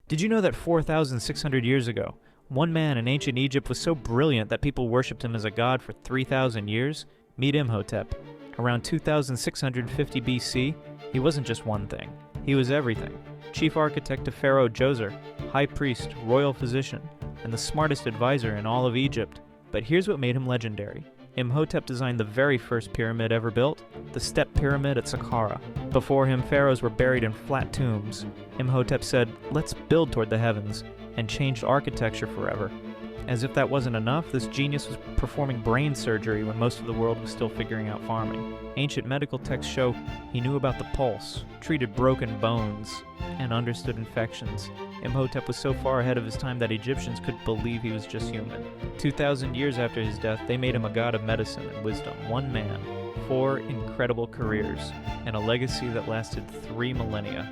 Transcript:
Did you know that 4,600 years ago, one man in ancient Egypt was so brilliant that people worshipped him as a god for 3,000 years? Meet Imhotep. Around 2650 BC, he wasn't just one thing. He was everything. Chief architect of Pharaoh Djoser, high priest, royal physician, and the smartest advisor in all of Egypt. But here's what made him legendary. Imhotep designed the very first pyramid ever built, the Step Pyramid at Saqqara. Before him, pharaohs were buried in flat tombs. Imhotep said, "Let's build toward the heavens," and changed architecture forever. As if that wasn't enough, this genius was performing brain surgery when most of the world was still figuring out farming. Ancient medical texts show he knew about the pulse, treated broken bones, and understood infections. Imhotep was so far ahead of his time that Egyptians couldn't believe he was just human. 2,000 years after his death, they made him a god of medicine and wisdom. One man, 4 incredible careers, and a legacy that lasted 3 millennia.